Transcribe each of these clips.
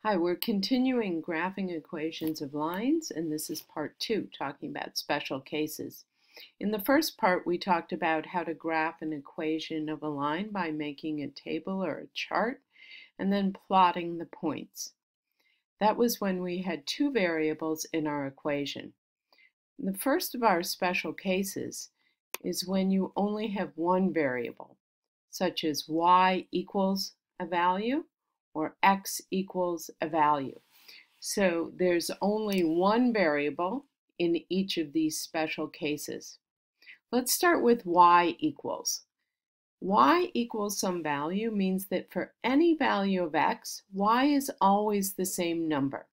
Hi, we're continuing graphing equations of lines, and this is part 2, talking about special cases. In the first part, we talked about how to graph an equation of a line by making a table or a chart, and then plotting the points. That was when we had two variables in our equation. The first of our special cases is when you only have one variable, such as y equals a value, or x equals a value. So there's only one variable in each of these special cases. Let's start with y equals. Y equals some value means that for any value of x, y is always the same number.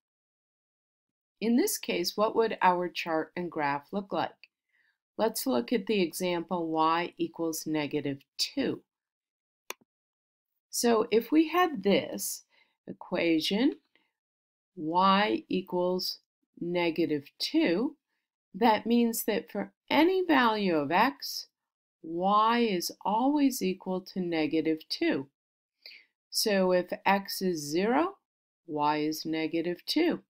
In this case, what would our chart and graph look like? Let's look at the example y equals -2. So if we had this equation, y equals -2, that means that for any value of x, y is always equal to -2. So if x is 0, y is -2.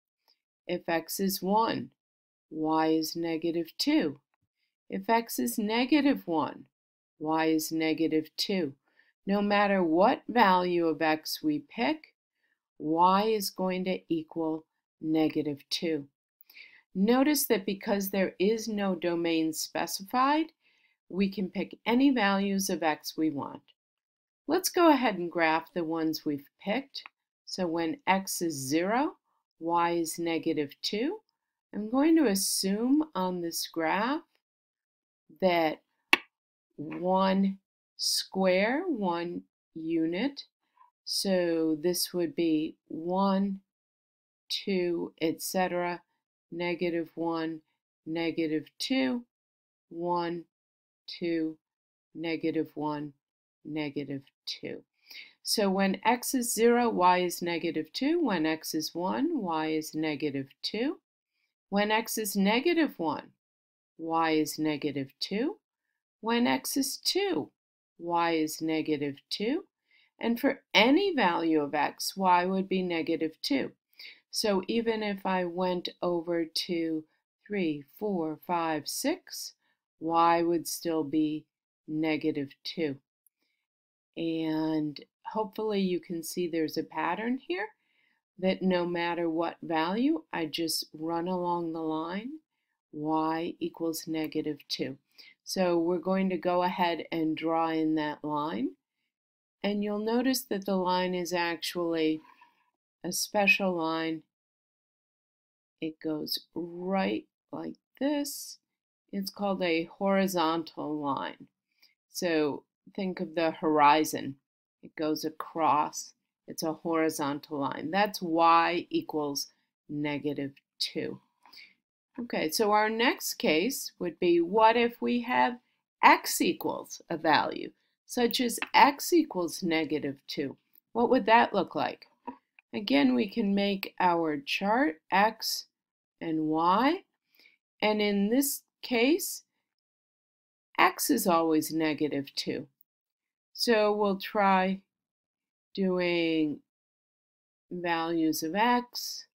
If x is 1, y is -2. If x is -1, y is -2. No matter what value of x we pick, y is going to equal -2. Notice that because there is no domain specified, we can pick any values of x we want. Let's go ahead and graph the ones we've picked. So when x is 0, y is -2. I'm going to assume on this graph that 1 square, 1 unit, so this would be 1, 2, etc., -1, -2, 1, 2, -1, -2. So when x is 0, y is -2. When x is 1, y is -2. When x is -1, y is -2. When x is 2, y is -2. And for any value of x, y would be -2. So even if I went over to 3, 4, 5, 6, y would still be -2. And hopefully you can see there's a pattern here that no matter what value, I just run along the line, y equals -2. So we're going to go ahead and draw in that line. And you'll notice that the line is actually a special line. It goes right like this. It's called a horizontal line. So think of the horizon. It goes across. It's a horizontal line. That's y equals -2. Okay, so our next case would be, what if we have x equals a value, such as x equals -2? What would that look like? Again, we can make our chart x and y, and in this case, x is always -2. So we'll try doing values of x,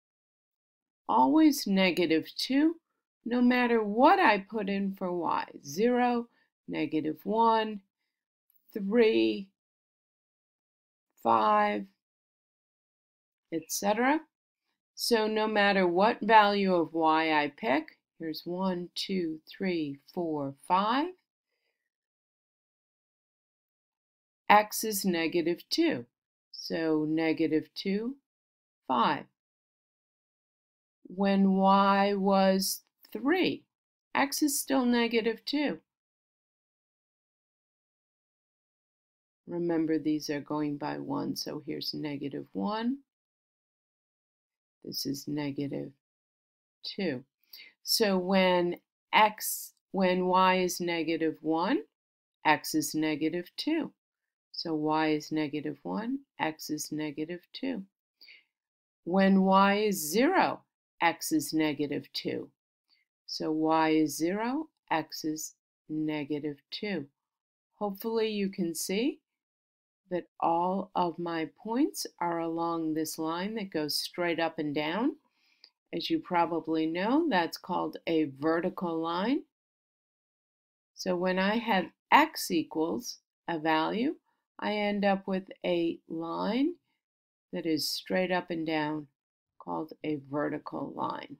always -2, no matter what I put in for y. 0, -1, 3, 5, etc. So no matter what value of y I pick, here's 1, 2, 3, 4, 5, x is -2. So -2, 5. When y was 3, x is still -2. Remember, these are going by 1, so here's -1. This is -2. So when y is -1, x is -2. So y is -1, x is -2. When y is 0, x is -2. So y is 0, x is -2. Hopefully you can see that all of my points are along this line that goes straight up and down. As you probably know, that's called a vertical line. So when I have x equals a value, I end up with a line that is straight up and down, called a vertical line.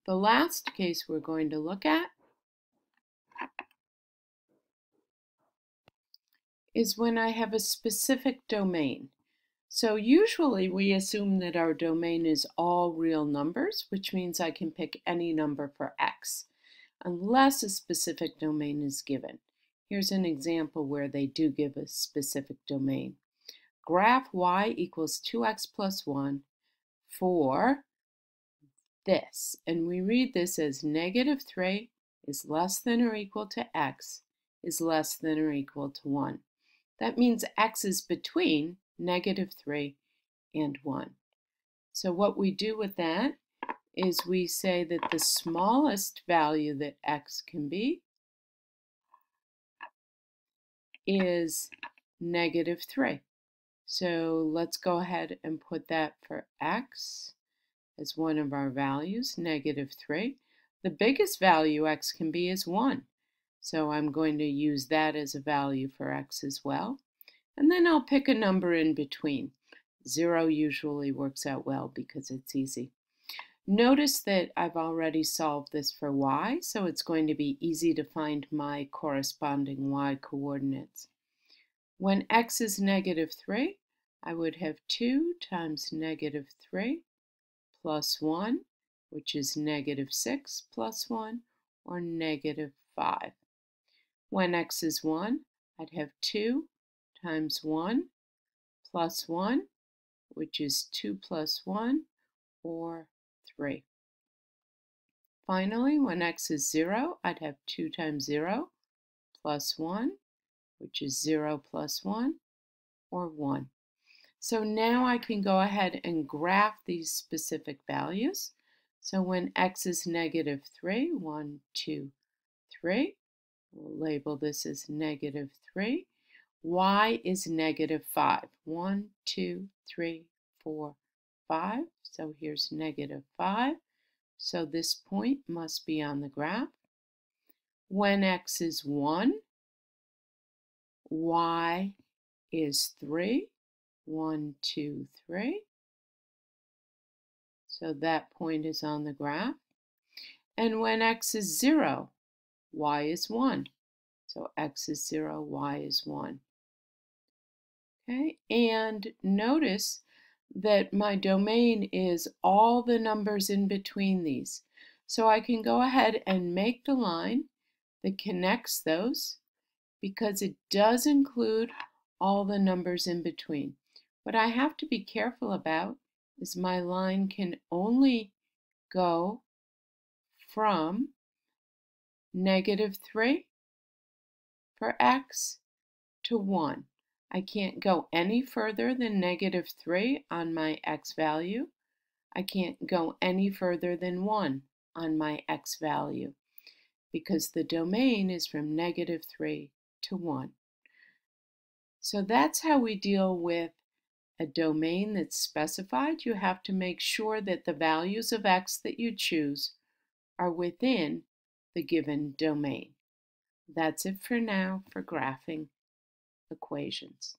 The last case we're going to look at is when I have a specific domain. So usually we assume that our domain is all real numbers, which means I can pick any number for x, unless a specific domain is given. Here's an example where they do give a specific domain. Graph y equals 2x plus 1 for this, and we read this as -3 is less than or equal to x is less than or equal to 1. That means x is between -3 and 1. So what we do with that is we say that the smallest value that x can be is -3. So let's go ahead and put that for x as one of our values, -3. The biggest value x can be is 1. So I'm going to use that as a value for x as well. And then I'll pick a number in between. 0 usually works out well because it's easy. Notice that I've already solved this for y, so it's going to be easy to find my corresponding y coordinates. When x is -3, I would have 2 times -3 plus 1, which is -6 plus 1, or -5. When x is 1, I'd have 2 times 1 plus 1, which is 2 plus 1, or 3. Finally, when x is 0, I'd have 2 times 0 plus 1, which is 0 plus 1, or 1. So now I can go ahead and graph these specific values. So when x is -3, 1, 2, 3, we'll label this as -3. Y is -5, 1, 2, 3, 4, 5. So here's -5. So this point must be on the graph. When x is 1, y is 3. 1, 2, 3. So that point is on the graph. And when x is 0, y is 1. So x is 0, y is 1. Okay, and notice that my domain is all the numbers in between these. So I can go ahead and make the line that connects those because it does include all the numbers in between. What I have to be careful about is my line can only go from -3 for x to 1. I can't go any further than -3 on my x value. I can't go any further than 1 on my x value because the domain is from -3 to 1. So that's how we deal with a domain that's specified. You have to make sure that the values of x that you choose are within the given domain. That's it for now for graphing equations.